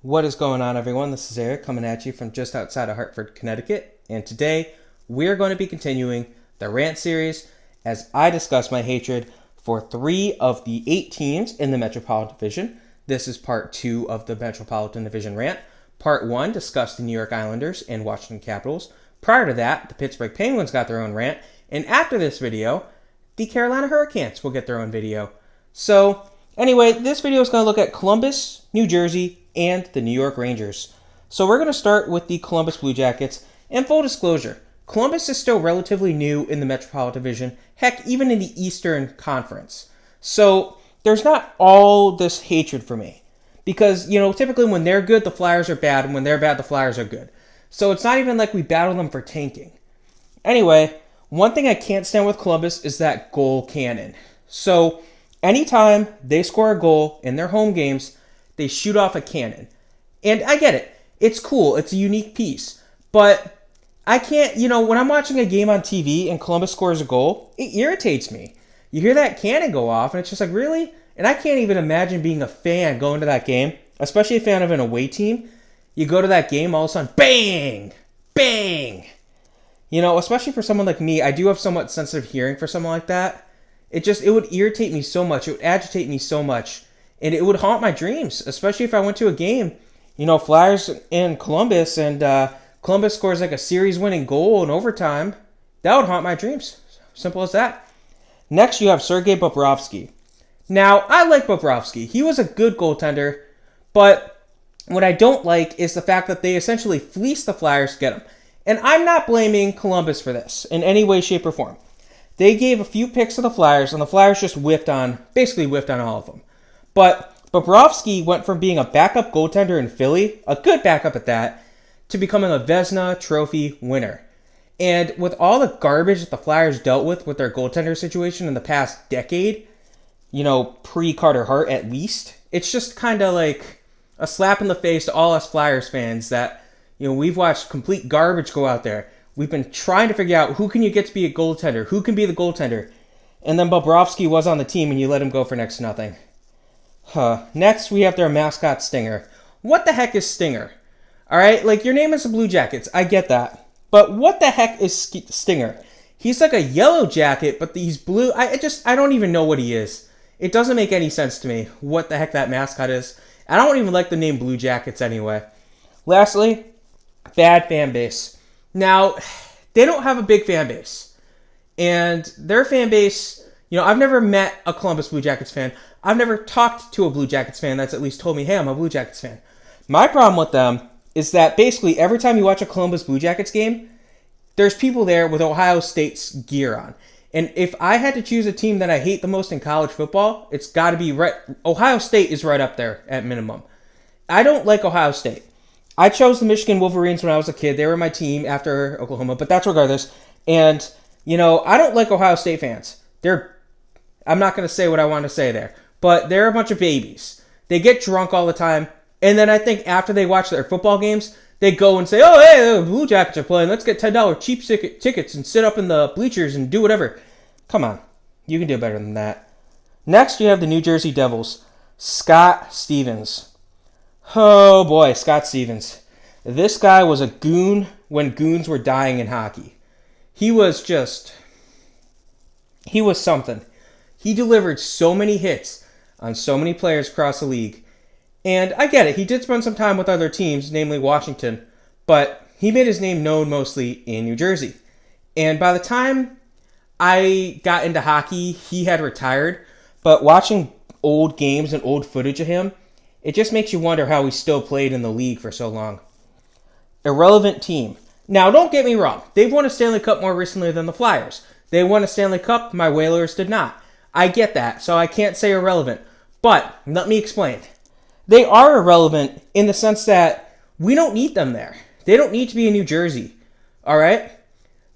What is going on, everyone? This is Eric coming at you from just outside of Hartford, Connecticut, and today we're going to be continuing the Rant series as I discuss my hatred for 3 of the 8 teams in the Metropolitan Division. This is part 2 of the Metropolitan Division Rant. Part 1 discussed the New York Islanders and Washington Capitals. Prior to that, the Pittsburgh Penguins got their own rant, and after this video, the Carolina Hurricanes will get their own video. So, anyway, this video is going to look at Columbus, New Jersey, and the New York Rangers. So we're going to start with the Columbus Blue Jackets. And full disclosure, Columbus is still relatively new in the Metropolitan Division, heck, even in the Eastern Conference. So there's not all this hatred for me. Because, typically when they're good, the Flyers are bad, and when they're bad, the Flyers are good. So it's not even like we battle them for tanking. Anyway, one thing I can't stand with Columbus is that goal cannon. So anytime they score a goal in their home games, they shoot off a cannon. And I get it. It's cool. It's a unique piece. But I can't, when I'm watching a game on TV and Columbus scores a goal, it irritates me. You hear that cannon go off and it's just like, really? And I can't even imagine being a fan going to that game, especially a fan of an away team. You go to that game, all of a sudden, bang! Bang! Especially for someone like me, I do have somewhat sensitive hearing for someone like that. It would irritate me so much. It would agitate me so much. And it would haunt my dreams, especially if I went to a game, Flyers in Columbus, and Columbus scores like a series-winning goal in overtime. That would haunt my dreams. Simple as that. Next, you have Sergei Bobrovsky. Now, I like Bobrovsky. He was a good goaltender, but what I don't like is the fact that they essentially fleeced the Flyers to get him. And I'm not blaming Columbus for this in any way, shape, or form. They gave a few picks to the Flyers, and the Flyers just basically whiffed on all of them. But Bobrovsky went from being a backup goaltender in Philly, a good backup at that, to becoming a Vezina Trophy winner. And with all the garbage that the Flyers dealt with their goaltender situation in the past decade, pre-Carter Hart at least, it's just kind of like a slap in the face to all us Flyers fans that, we've watched complete garbage go out there. We've been trying to figure out who can you get to be a goaltender, who can be the goaltender, and then Bobrovsky was on the team and you let him go for next to nothing. Next, we have their mascot, Stinger. What the heck is Stinger? Alright, your name is the Blue Jackets. I get that. But what the heck is Stinger? He's like a yellow jacket, but he's blue. I don't even know what he is. It doesn't make any sense to me what the heck that mascot is. I don't even like the name Blue Jackets anyway. Lastly, bad fan base. Now, they don't have a big fan base. And their fan base, I've never met a Columbus Blue Jackets fan. I've never talked to a Blue Jackets fan that's at least told me, hey, I'm a Blue Jackets fan. My problem with them is that basically every time you watch a Columbus Blue Jackets game, there's people there with Ohio State's gear on. And if I had to choose a team that I hate the most in college football, it's got to be Ohio State is right up there at minimum. I don't like Ohio State. I chose the Michigan Wolverines when I was a kid. They were my team after Oklahoma, but that's regardless. And, I don't like Ohio State fans. I'm not going to say what I want to say there, but they're a bunch of babies. They get drunk all the time, and then I think after they watch their football games, they go and say, oh, hey, the Blue Jackets are playing. Let's get $10 cheap tickets and sit up in the bleachers and do whatever. Come on. You can do better than that. Next, you have the New Jersey Devils. Scott Stevens. Oh, boy, Scott Stevens. This guy was a goon when goons were dying in hockey. He was something. He delivered so many hits on so many players across the league. And I get it. He did spend some time with other teams, namely Washington, but he made his name known mostly in New Jersey. And by the time I got into hockey, he had retired. But watching old games and old footage of him, it just makes you wonder how he still played in the league for so long. Irrelevant team. Now, don't get me wrong. They've won a Stanley Cup more recently than the Flyers. They won a Stanley Cup. My Whalers did not. I get that, so I can't say irrelevant. But, let me explain. They are irrelevant in the sense that we don't need them there. They don't need to be in New Jersey. Alright?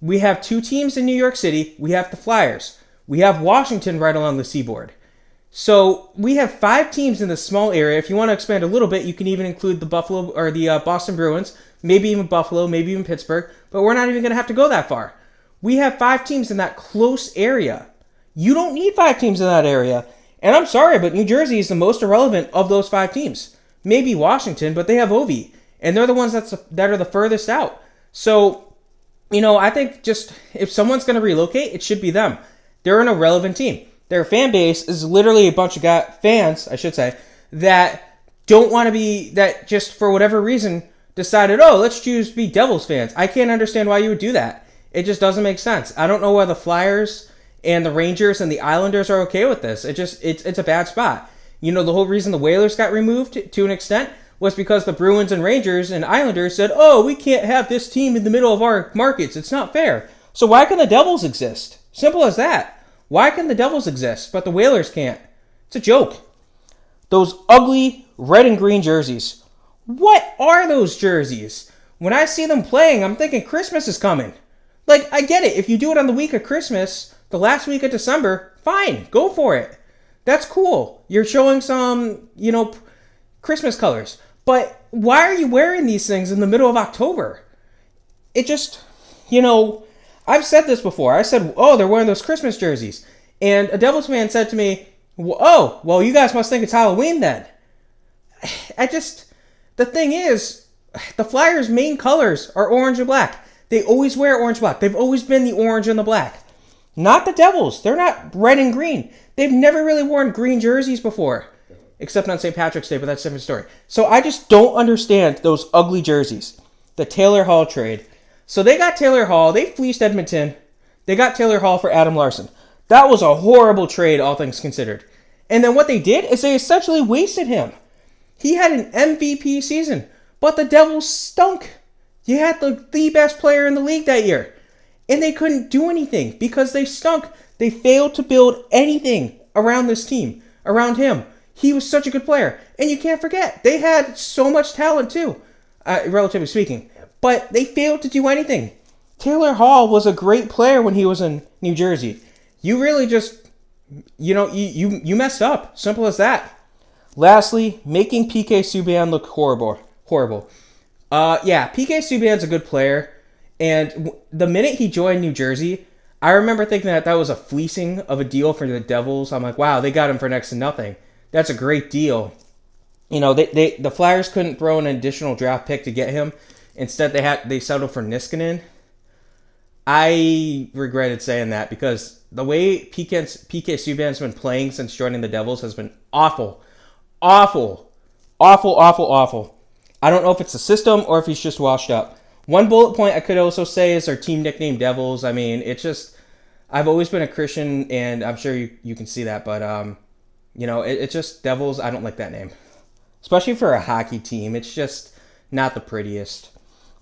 We have 2 teams in New York City. We have the Flyers. We have Washington right along the seaboard. So, we have 5 teams in this small area. If you want to expand a little bit, you can even include the Boston Bruins, maybe even Buffalo, maybe even Pittsburgh, but we're not even going to have to go that far. We have 5 teams in that close area. You don't need 5 teams in that area. And I'm sorry, but New Jersey is the most irrelevant of those 5 teams. maybe Washington, but they have Ovi, and they're the ones that are the furthest out. So, I think just if someone's going to relocate, it should be them. They're an irrelevant team. Their fan base is literally a bunch of fans, I should say, that don't want to be, that just for whatever reason decided, oh, let's choose to be Devils fans. I can't understand why you would do that. It just doesn't make sense. I don't know why the Flyers and the Rangers and the Islanders are okay with this. It's a bad spot. The whole reason the Whalers got removed to an extent was because the Bruins and Rangers and Islanders said, oh, we can't have this team in the middle of our markets. It's not fair. So why can the Devils exist? Simple as that. Why can the Devils exist, but the Whalers can't? It's a joke. Those ugly red and green jerseys. What are those jerseys? When I see them playing, I'm thinking Christmas is coming. Like, I get it. If you do it on the week of Christmas, the last week of December, fine, go for it. That's cool. You're showing some, Christmas colors. But why are you wearing these things in the middle of October? It just, I've said this before. I said, oh, they're wearing those Christmas jerseys. And a Devils fan said to me, oh, well, you guys must think it's Halloween then. The thing is, the Flyers' main colors are orange and black. They always wear orange and black. They've always been the orange and the black. Not the Devils. They're not red and green. They've never really worn green jerseys before. Except on St. Patrick's Day, but that's a different story. So I just don't understand those ugly jerseys. The Taylor Hall trade. So they got Taylor Hall. They fleeced Edmonton. They got Taylor Hall for Adam Larson. That was a horrible trade, all things considered. And then what they did is they essentially wasted him. He had an MVP season, but the Devils stunk. You had the best player in the league that year. And they couldn't do anything because they stunk. They failed to build anything around this team, around him. He was such a good player. And you can't forget, they had so much talent too, relatively speaking. But they failed to do anything. Taylor Hall was a great player when he was in New Jersey. You really just, you messed up. Simple as that. Lastly, making PK Subban look horrible. PK Subban's a good player. And the minute he joined New Jersey, I remember thinking that was a fleecing of a deal for the Devils. I'm like, wow, they got him for next to nothing. That's a great deal. The Flyers couldn't throw an additional draft pick to get him. Instead, they settled for Niskanen. I regretted saying that because the way PK Subban's been playing since joining the Devils has been awful. Awful. Awful, awful, awful. I don't know if it's the system or if he's just washed up. One bullet point I could also say is our team nickname Devils. I mean, it's just, I've always been a Christian, and I'm sure you can see that, but, it's just Devils. I don't like that name. Especially for a hockey team. It's just not the prettiest.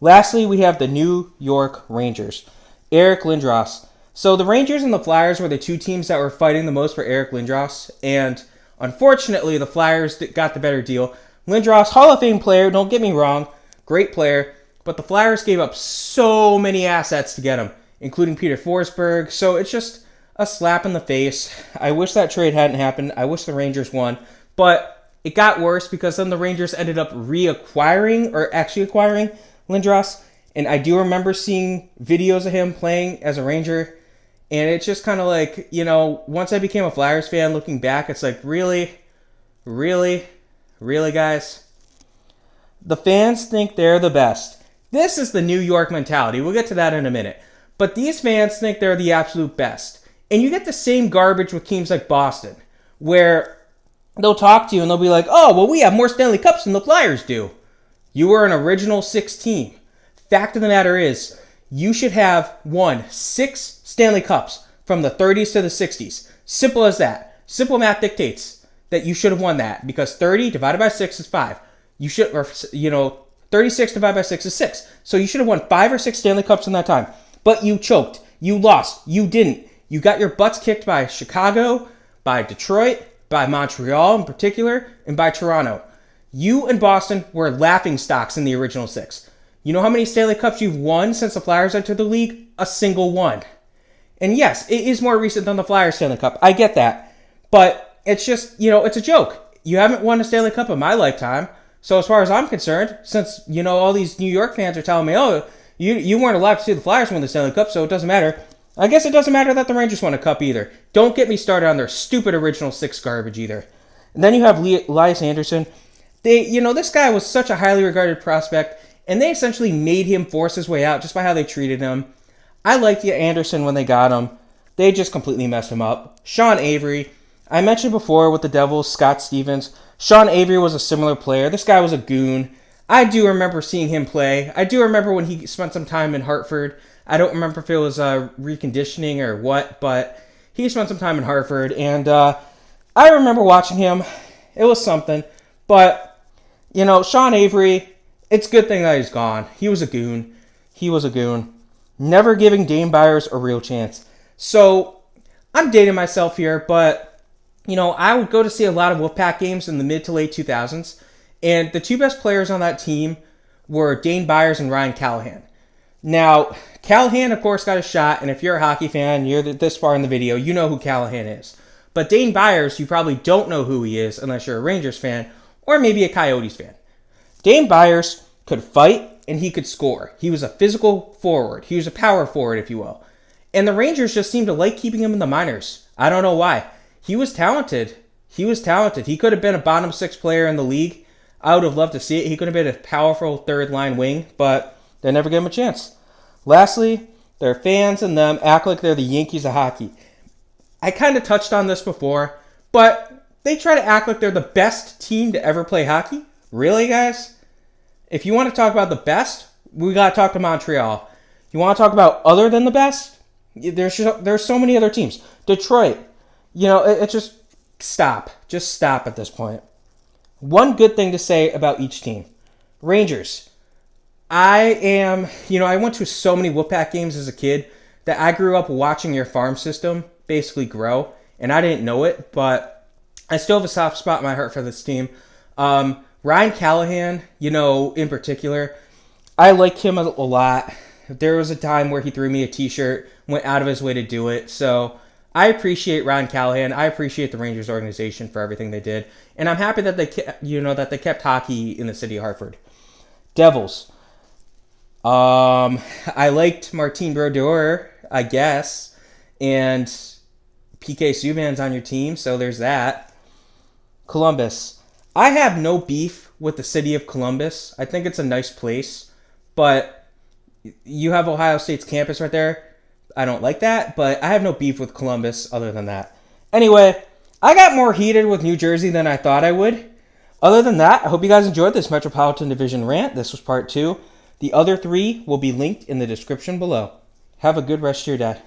Lastly, we have the New York Rangers. Eric Lindros. So the Rangers and the Flyers were the two teams that were fighting the most for Eric Lindros, and unfortunately, the Flyers got the better deal. Lindros, Hall of Fame player, don't get me wrong, great player, but the Flyers gave up so many assets to get him, including Peter Forsberg, so it's just a slap in the face. I wish that trade hadn't happened. I wish the Rangers won, but it got worse because then the Rangers ended up acquiring Lindros, and I do remember seeing videos of him playing as a Ranger, and it's just kind of like, once I became a Flyers fan, looking back, it's like, really, guys? The fans think they're the best. This is the New York mentality. We'll get to that in a minute. But these fans think they're the absolute best. And you get the same garbage with teams like Boston, where they'll talk to you and they'll be like, oh, well, we have more Stanley Cups than the Flyers do. You were an original 6 team. Fact of the matter is, you should have won 6 Stanley Cups from the 30s to the 60s. Simple as that. Simple math dictates that you should have won that, because 30 divided by 6 is 5. 36 divided by 6 is 6. So you should have won 5 or 6 Stanley Cups in that time. But you choked. You lost. You didn't. You got your butts kicked by Chicago, by Detroit, by Montreal in particular, and by Toronto. You and Boston were laughing stocks in the original 6. You know how many Stanley Cups you've won since the Flyers entered the league? A single one. And yes, it is more recent than the Flyers Stanley Cup. I get that. But it's just, it's a joke. You haven't won a Stanley Cup in my lifetime. So as far as I'm concerned, since, all these New York fans are telling me, oh, you weren't allowed to see the Flyers win the Stanley Cup, so it doesn't matter. I guess it doesn't matter that the Rangers won a cup either. Don't get me started on their stupid original 6 garbage either. And then you have Elias Anderson. This guy was such a highly regarded prospect, and they essentially made him force his way out just by how they treated him. I liked Anderson when they got him. They just completely messed him up. Sean Avery, I mentioned before with the Devils, Scott Stevens. Sean Avery was a similar player. This guy was a goon. I do remember seeing him play. I do remember when he spent some time in Hartford. I don't remember if it was reconditioning or what, but he spent some time in Hartford, and I remember watching him. It was something. But, Sean Avery, it's a good thing that he's gone. He was a goon. Never giving Dane Byers a real chance. So, I'm dating myself here, but, I would go to see a lot of Wolfpack games in the mid to late 2000s, and the two best players on that team were Dane Byers and Ryan Callahan. Now, Callahan, of course, got a shot, and if you're a hockey fan, you're this far in the video, you know who Callahan is. But Dane Byers, you probably don't know who he is unless you're a Rangers fan, or maybe a Coyotes fan. Dane Byers could fight, and he could score. He was a physical forward. He was a power forward, if you will. And the Rangers just seemed to like keeping him in the minors. I don't know why. He was talented. He could have been a bottom six player in the league. I would have loved to see it. He could have been a powerful third-line wing, but they never gave him a chance. Lastly, their fans and them act like they're the Yankees of hockey. I kind of touched on this before, but they try to act like they're the best team to ever play hockey. Really, guys? If you want to talk about the best, we got to talk to Montreal. You want to talk about other than the best? There's so many other teams. Detroit. It just stop. Just stop at this point. One good thing to say about each team. Rangers. I went to so many Wolfpack games as a kid that I grew up watching your farm system basically grow, and I didn't know it, but I still have a soft spot in my heart for this team. Ryan Callahan, in particular, I like him a lot. There was a time where he threw me a t-shirt, went out of his way to do it, so I appreciate Ryan Callahan. I appreciate the Rangers organization for everything they did, and I'm happy that they kept hockey in the city of Hartford. Devils. I liked Martin Brodeur, I guess, and PK Subban's on your team, so there's that. Columbus. I have no beef with the city of Columbus. I think it's a nice place, but you have Ohio State's campus right there. I don't like that, but I have no beef with Columbus other than that. Anyway, I got more heated with New Jersey than I thought I would. Other than that, I hope you guys enjoyed this Metropolitan Division rant. This was part 2. The other 3 will be linked in the description below. Have a good rest of your day.